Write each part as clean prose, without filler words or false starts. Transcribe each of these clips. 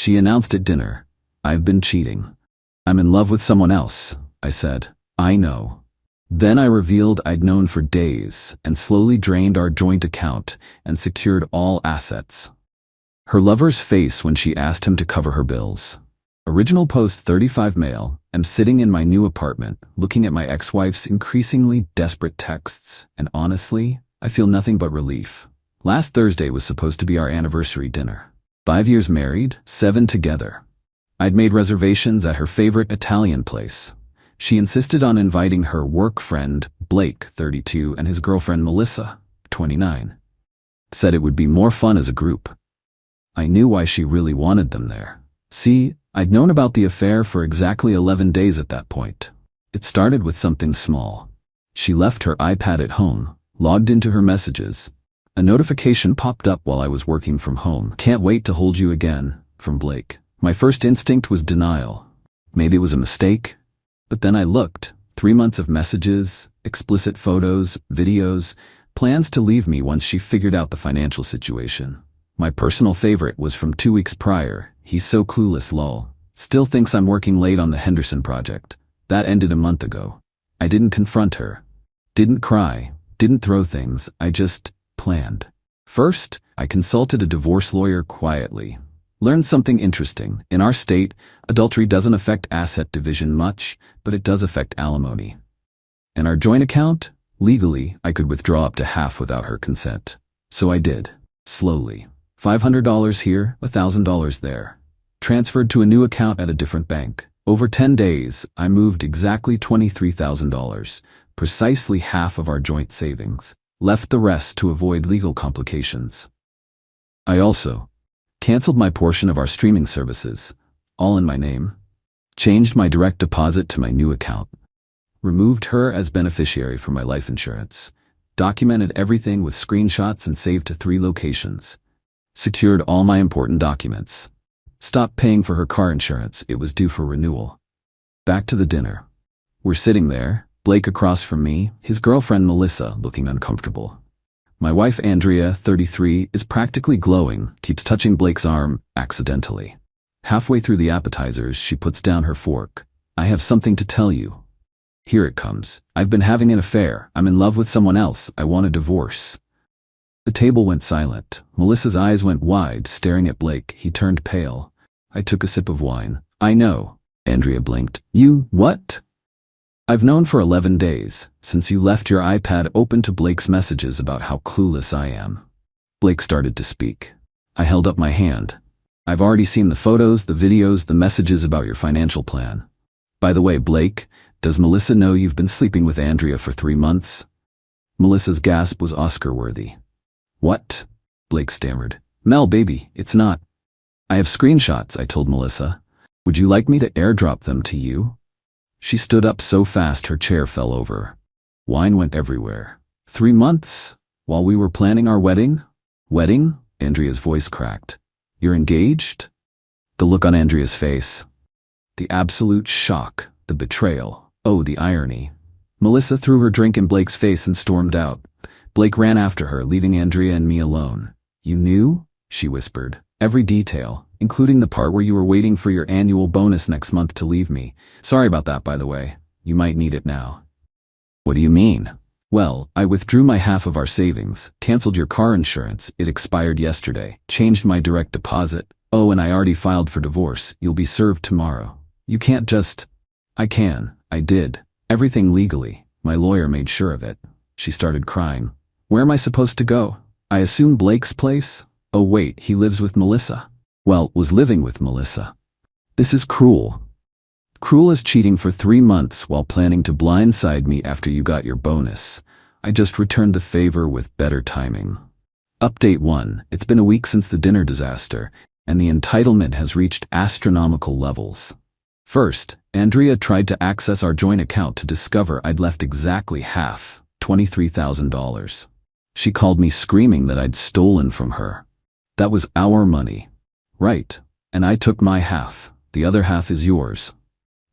She announced at dinner, "I've been cheating. I'm in love with someone else," I said. "I know." Then I revealed I'd known for days and slowly drained our joint account and secured all assets. Her lover's face when she asked him to cover her bills. Original post 35 male. I'm sitting in my new apartment, looking at my ex-wife's increasingly desperate texts, and honestly, I feel nothing but relief. Last Thursday was supposed to be our anniversary dinner. 5 years married, 7 together. I'd made reservations at her favorite Italian place. She insisted on inviting her work friend, Blake, 32, and his girlfriend, Melissa, 29. Said it would be more fun as a group. I knew why she really wanted them there. See, I'd known about the affair for exactly 11 days at that point. It started with something small. She left her iPad at home, logged into her messages. A notification popped up while I was working from home. "Can't wait to hold you again," from Blake. My first instinct was denial. Maybe it was a mistake. But then I looked. 3 months of messages, explicit photos, videos, plans to leave me once she figured out the financial situation. My personal favorite was from 2 weeks prior. "He's so clueless, lol. Still thinks I'm working late on the Henderson project." That ended a month ago. I didn't confront her. Didn't cry. Didn't throw things. I just planned. First, I consulted a divorce lawyer quietly. Learned something interesting. In our state, adultery doesn't affect asset division much, but it does affect alimony. In our joint account, legally, I could withdraw up to half without her consent. So I did. Slowly. $500 here, $1,000 there. Transferred to a new account at a different bank. Over 10 days, I moved exactly $23,000, precisely half of our joint savings. Left the rest to avoid legal complications. I also canceled my portion of our streaming services, all in my name. Changed my direct deposit to my new account. Removed her as beneficiary for my life insurance. Documented everything with screenshots and saved to 3 locations. Secured all my important documents. Stopped paying for her car insurance, it was due for renewal. Back to the dinner. We're sitting there, Blake across from me, his girlfriend Melissa looking uncomfortable. My wife Andrea, 33, is practically glowing, keeps touching Blake's arm, accidentally. Halfway through the appetizers, she puts down her fork. "I have something to tell you." Here it comes. "I've been having an affair. I'm in love with someone else. I want a divorce." The table went silent. Melissa's eyes went wide, staring at Blake. He turned pale. I took a sip of wine. "I know." Andrea blinked. "You, what?" "I've known for 11 days, since you left your iPad open to Blake's messages about how clueless I am." Blake started to speak. I held up my hand. "I've already seen the photos, the videos, the messages about your financial plan. By the way, Blake, does Melissa know you've been sleeping with Andrea for 3 months?" Melissa's gasp was Oscar-worthy. "What?" Blake stammered. "Mel, baby, it's not." "I have screenshots," I told Melissa. "Would you like me to airdrop them to you?" She stood up so fast her chair fell over. Wine went everywhere. 3 months? While we were planning our wedding? "Wedding?" Andrea's voice cracked. "You're engaged?" The look on Andrea's face. The absolute shock. The betrayal. Oh, the irony. Melissa threw her drink in Blake's face and stormed out. Blake ran after her, leaving Andrea and me alone. "You knew?" she whispered. "Every detail, including the part where you were waiting for your annual bonus next month to leave me. Sorry about that, by the way. You might need it now." "What do you mean?" "Well, I withdrew my half of our savings, canceled your car insurance, it expired yesterday, changed my direct deposit. Oh, and I already filed for divorce. You'll be served tomorrow. You can't just—" "I can. I did. Everything legally. My lawyer made sure of it." She started crying. "Where am I supposed to go? I assume Blake's place? Oh wait, he lives with Melissa." Well, was living with Melissa. "This is cruel. Cruel as cheating for 3 months while planning to blindside me after you got your bonus. I just returned the favor with better timing." Update 1. It's been a week since the dinner disaster, and the entitlement has reached astronomical levels. First, Andrea tried to access our joint account to discover I'd left exactly half, $23,000. She called me screaming that I'd stolen from her. That was our money. Right, and I took my half. The other half is yours.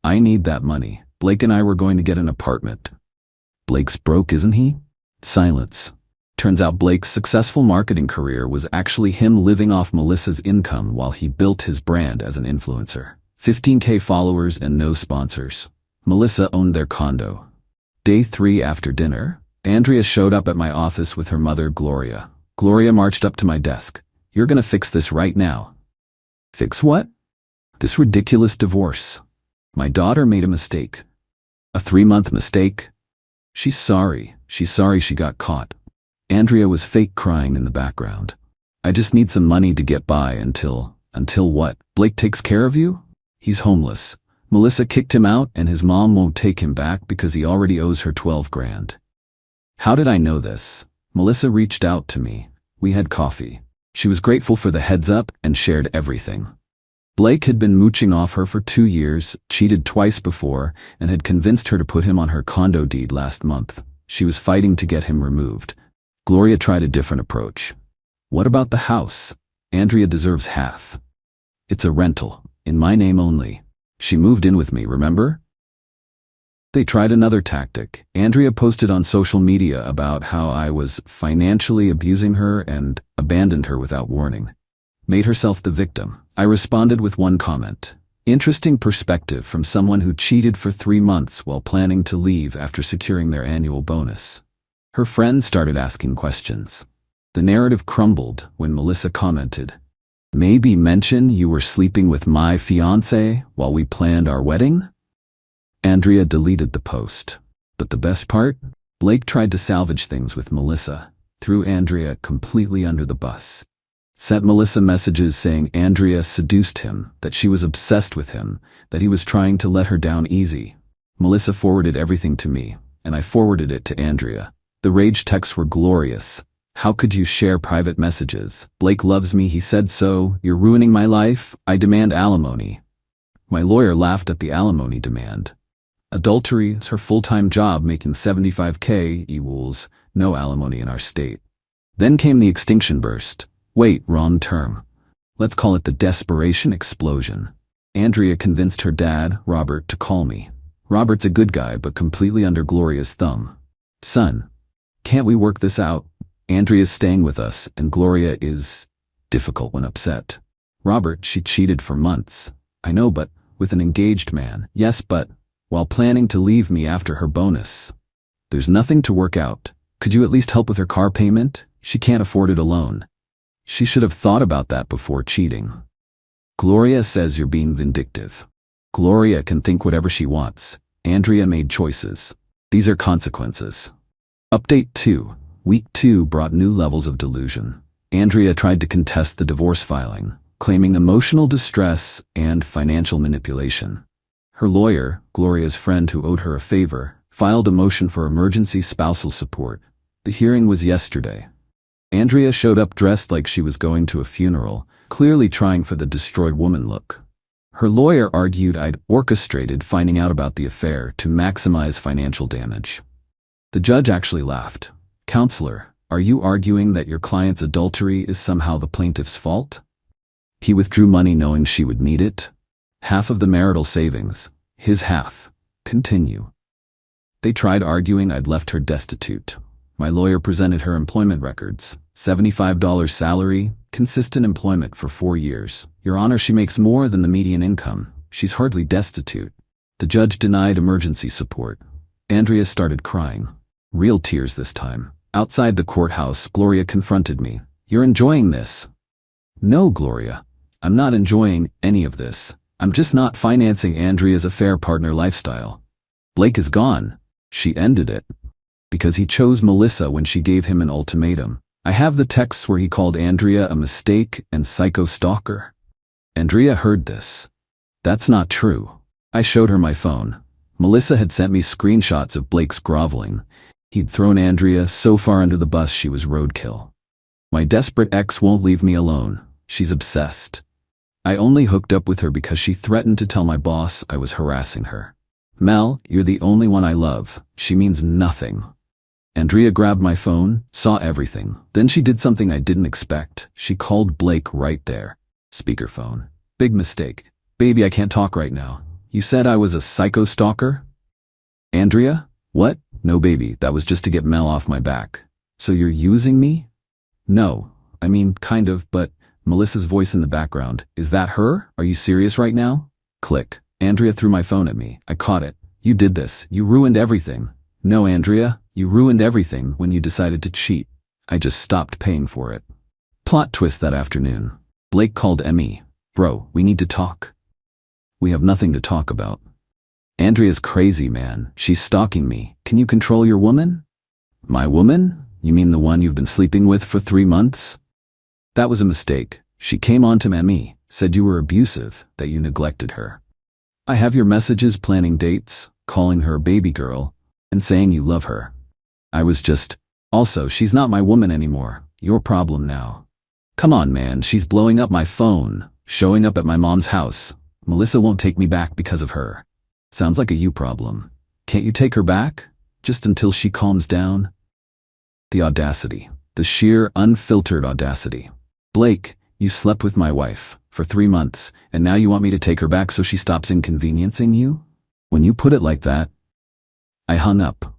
I need that money. Blake and I were going to get an apartment. Blake's broke, isn't he? Silence. Turns out Blake's successful marketing career was actually him living off Melissa's income while he built his brand as an influencer. 15K followers and no sponsors. Melissa owned their condo. Day 3 after dinner, Andrea showed up at my office with her mother, Gloria. Gloria marched up to my desk. "You're gonna fix this right now." "Fix what?" "This ridiculous divorce. My daughter made a mistake." "A 3-month mistake?" She's sorry she got caught." Andrea was fake crying in the background. "I just need some money to get by until what? Blake takes care of you? He's homeless. Melissa kicked him out and his mom won't take him back because he already owes her 12 grand. How did I know this? Melissa reached out to me. We had coffee. She was grateful for the heads up and shared everything. Blake had been mooching off her for 2 years, cheated twice before, and had convinced her to put him on her condo deed last month. She was fighting to get him removed. Gloria tried a different approach. "What about the house? Andrea deserves half. It's a rental, in my name only. She moved in with me, remember?" They tried another tactic. Andrea posted on social media about how I was financially abusing her and abandoned her without warning. Made herself the victim. I responded with one comment. "Interesting perspective from someone who cheated for 3 months while planning to leave after securing their annual bonus." Her friends started asking questions. The narrative crumbled when Melissa commented, "Maybe mention you were sleeping with my fiancé while we planned our wedding?" Andrea deleted the post. But the best part? Blake tried to salvage things with Melissa, threw Andrea completely under the bus. Sent Melissa messages saying Andrea seduced him, that she was obsessed with him, that he was trying to let her down easy. Melissa forwarded everything to me, and I forwarded it to Andrea. The rage texts were glorious. "How could you share private messages? Blake loves me, he said so. You're ruining my life. I demand alimony." My lawyer laughed at the alimony demand. Adultery is her full-time job, making 75K equals no alimony in our state. Then came the extinction burst. Wait, wrong term. Let's call it the desperation explosion. Andrea convinced her dad, Robert, to call me. Robert's a good guy, but completely under Gloria's thumb. "Son, can't we work this out? Andrea's staying with us, and Gloria is difficult when upset. Robert, she cheated for months. I know, but with an engaged man. Yes, but while planning to leave me after her bonus. There's nothing to work out. Could you at least help with her car payment? She can't afford it alone. She should have thought about that before cheating." Gloria says you're being vindictive. Gloria can think whatever she wants. Andrea made choices. These are consequences. Update 2. Week 2 brought new levels of delusion. Andrea tried to contest the divorce filing, claiming emotional distress and financial manipulation. Her lawyer, Gloria's friend who owed her a favor, filed a motion for emergency spousal support. The hearing was yesterday. Andrea showed up dressed like she was going to a funeral, clearly trying for the destroyed woman look. Her lawyer argued I'd orchestrated finding out about the affair to maximize financial damage. The judge actually laughed. "Counselor, are you arguing that your client's adultery is somehow the plaintiff's fault? He withdrew money knowing she would need it. Half of the marital savings, his half. Continue." They tried arguing I'd left her destitute. My lawyer presented her employment records. $75 salary, consistent employment for 4 years. Your Honor, she makes more than the median income. She's hardly destitute. The judge denied emergency support. Andrea started crying. Real tears this time. Outside the courthouse, Gloria confronted me. "You're enjoying this." "No, Gloria. I'm not enjoying any of this. I'm just not financing Andrea's affair partner lifestyle. Blake is gone." She ended it. "Because he chose Melissa when she gave him an ultimatum. I have the texts where he called Andrea a mistake and psycho stalker." Andrea heard this. "That's not true." I showed her my phone. Melissa had sent me screenshots of Blake's groveling. He'd thrown Andrea so far under the bus she was roadkill. My desperate ex won't leave me alone. She's obsessed. I only hooked up with her because she threatened to tell my boss I was harassing her. "Mel, you're the only one I love. She means nothing." Andrea grabbed my phone, saw everything. Then she did something I didn't expect. She called Blake right there. Speakerphone. "Big mistake. Baby, I can't talk right now. You said I was a psycho stalker?" "Andrea? What? No, baby, that was just to get Mel off my back. So you're using me? No. I mean, kind of, but Melissa's voice in the background. Is that her? Are you serious right now? Click. Andrea threw my phone at me. I caught it. You did this. You ruined everything. No, Andrea, you ruined everything when you decided to cheat. I just stopped paying for it. Plot twist that afternoon. Blake called Emmy. Bro, we need to talk. We have nothing to talk about. Andrea's crazy, man. She's stalking me. Can you control your woman? My woman? You mean the one you've been sleeping with for 3 months? That was a mistake. She came on to Emmy, said you were abusive, that you neglected her. I have your messages planning dates, calling her baby girl, and saying you love her. I was just, also, she's not my woman anymore. Your problem now. Come on, man, she's blowing up my phone, showing up at my mom's house. Melissa won't take me back because of her. Sounds like a you problem. Can't you take her back? Just until she calms down? The audacity. The sheer, unfiltered audacity. Blake, you slept with my wife for 3 months, and now you want me to take her back so she stops inconveniencing you? When you put it like that, I hung up.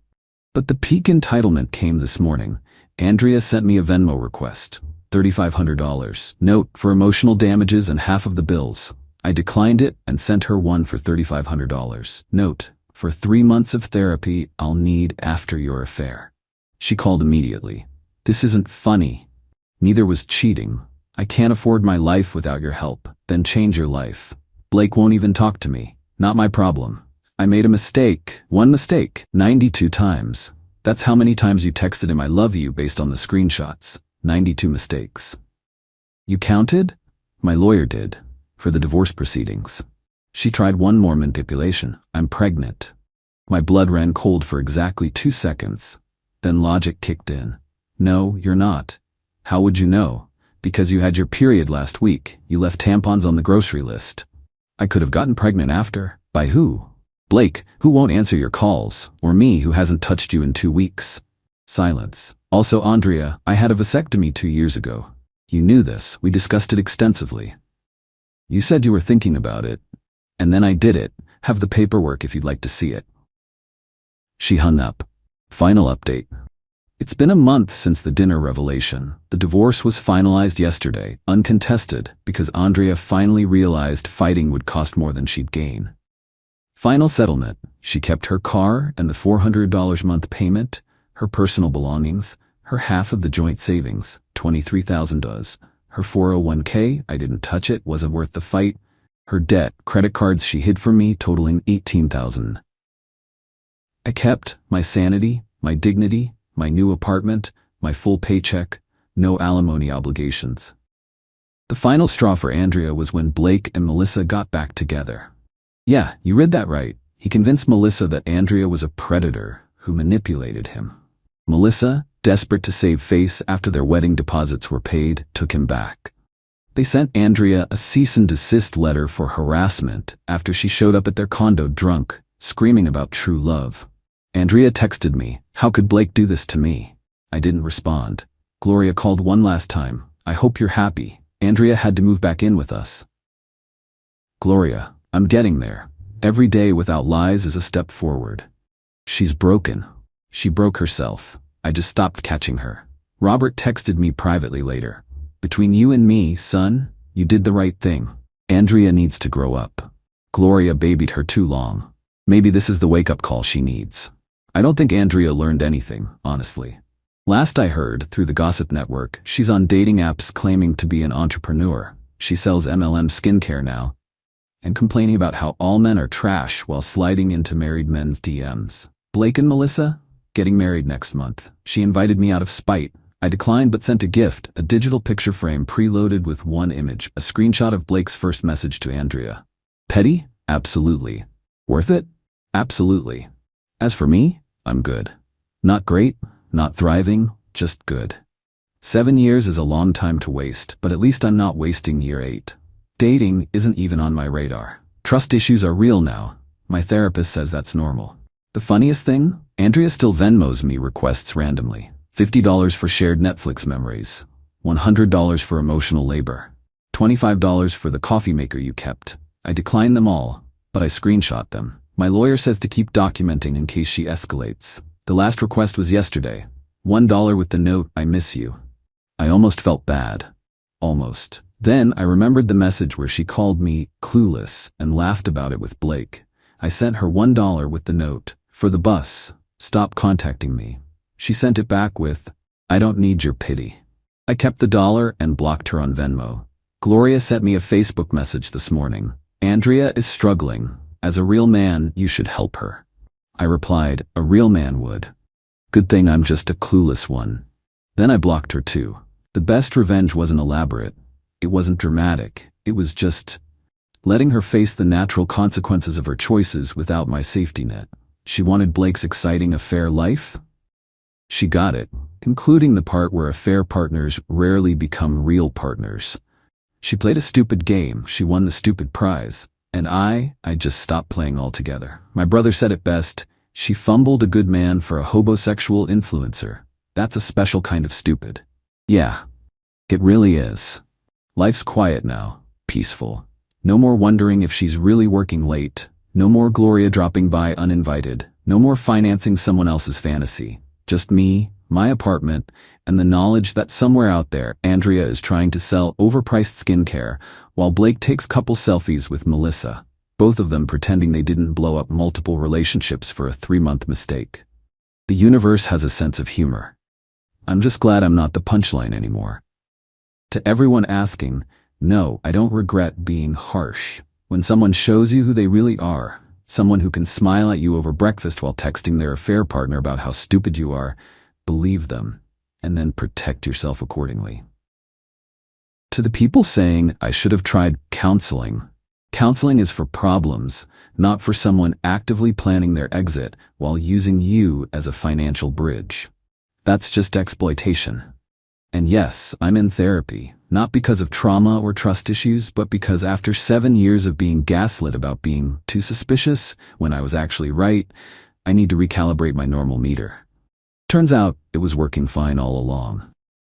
But the peak entitlement came this morning. Andrea sent me a Venmo request. $3,500. Note, for emotional damages and half of the bills. I declined it and sent her one for $3,500. Note, for 3 months of therapy I'll need after your affair. She called immediately. This isn't funny. Neither was cheating. I can't afford my life without your help. Then change your life. Blake won't even talk to me. Not my problem. I made a mistake. One mistake. 92 times. That's how many times you texted him I love you based on the screenshots. 92 mistakes. You counted? My lawyer did. For the divorce proceedings. She tried one more manipulation. I'm pregnant. My blood ran cold for exactly 2 seconds. Then logic kicked in. No, you're not. How would you know? Because you had your period last week. You left tampons on the grocery list. I could have gotten pregnant after. By who? Blake, who won't answer your calls. Or me, who hasn't touched you in 2 weeks. Silence. Also, Andrea, I had a vasectomy 2 years ago. You knew this. We discussed it extensively. You said you were thinking about it. And then I did it. Have the paperwork if you'd like to see it. She hung up. Final update. It's been a month since the dinner revelation. The divorce was finalized yesterday, uncontested, because Andrea finally realized fighting would cost more than she'd gain. Final settlement. She kept her car and the $400 month payment, her personal belongings, her half of the joint savings, $23,000. Her 401k, I didn't touch it, wasn't worth the fight. Her debt, credit cards she hid from me, totaling $18,000. I kept my sanity, my dignity, my new apartment, my full paycheck, no alimony obligations. The final straw for Andrea was when Blake and Melissa got back together. Yeah, you read that right. He convinced Melissa that Andrea was a predator who manipulated him. Melissa, desperate to save face after their wedding deposits were paid, took him back. They sent Andrea a cease and desist letter for harassment after she showed up at their condo drunk, screaming about true love. Andrea texted me, "How could Blake do this to me?" I didn't respond. Gloria called one last time. "I hope you're happy. Andrea had to move back in with us." Gloria, I'm getting there. Every day without lies is a step forward. She's broken. She broke herself. I just stopped catching her. Robert texted me privately later. Between you and me, son, you did the right thing. Andrea needs to grow up. Gloria babied her too long. Maybe this is the wake-up call she needs. I don't think Andrea learned anything, honestly. Last I heard, through the gossip network, she's on dating apps claiming to be an entrepreneur. She sells MLM skincare now, and complaining about how all men are trash while sliding into married men's DMs. Blake and Melissa? Getting married next month. She invited me out of spite. I declined but sent a gift, a digital picture frame preloaded with one image, a screenshot of Blake's first message to Andrea. Petty? Absolutely. Worth it? Absolutely. As for me, I'm good. Not great, not thriving, just good. 7 years is a long time to waste, but at least I'm not wasting year 8. Dating isn't even on my radar. Trust issues are real now. My therapist says that's normal. The funniest thing? Andrea still Venmos me requests randomly. $50 for shared Netflix memories. $100 for emotional labor. $25 for the coffee maker you kept. I declined them all, but I screenshot them. My lawyer says to keep documenting in case she escalates. The last request was yesterday. $1 with the note, I miss you. I almost felt bad. Almost. Then I remembered the message where she called me clueless and laughed about it with Blake. I sent her $1 with the note. For the bus. Stop contacting me. She sent it back with, I don't need your pity. I kept the dollar and blocked her on Venmo. Gloria sent me a Facebook message this morning. Andrea is struggling. As a real man, you should help her. I replied, a real man would. Good thing I'm just a clueless one. Then I blocked her too. The best revenge wasn't elaborate. It wasn't dramatic. It was just letting her face the natural consequences of her choices without my safety net. She wanted Blake's exciting affair life? She got it, including the part where affair partners rarely become real partners. She played a stupid game, she won the stupid prize, and I just stopped playing altogether. My brother said it best, she fumbled a good man for a hobosexual influencer. That's a special kind of stupid. Yeah, it really is. Life's quiet now, peaceful. No more wondering if she's really working late. No more Gloria dropping by uninvited. No more financing someone else's fantasy. Just me, my apartment, and the knowledge that somewhere out there, Andrea is trying to sell overpriced skincare, while Blake takes couple selfies with Melissa, both of them pretending they didn't blow up multiple relationships for a 3-month mistake. The universe has a sense of humor. I'm just glad I'm not the punchline anymore. To everyone asking, no, I don't regret being harsh. When someone shows you who they really are, someone who can smile at you over breakfast while texting their affair partner about how stupid you are, believe them, and then protect yourself accordingly. To the people saying, I should have tried counseling. Counseling is for problems, not for someone actively planning their exit while using you as a financial bridge. That's just exploitation. And yes, I'm in therapy, not because of trauma or trust issues, but because after 7 years of being gaslit about being too suspicious when I was actually right, I need to recalibrate my normal meter. Turns out, it was working fine all along.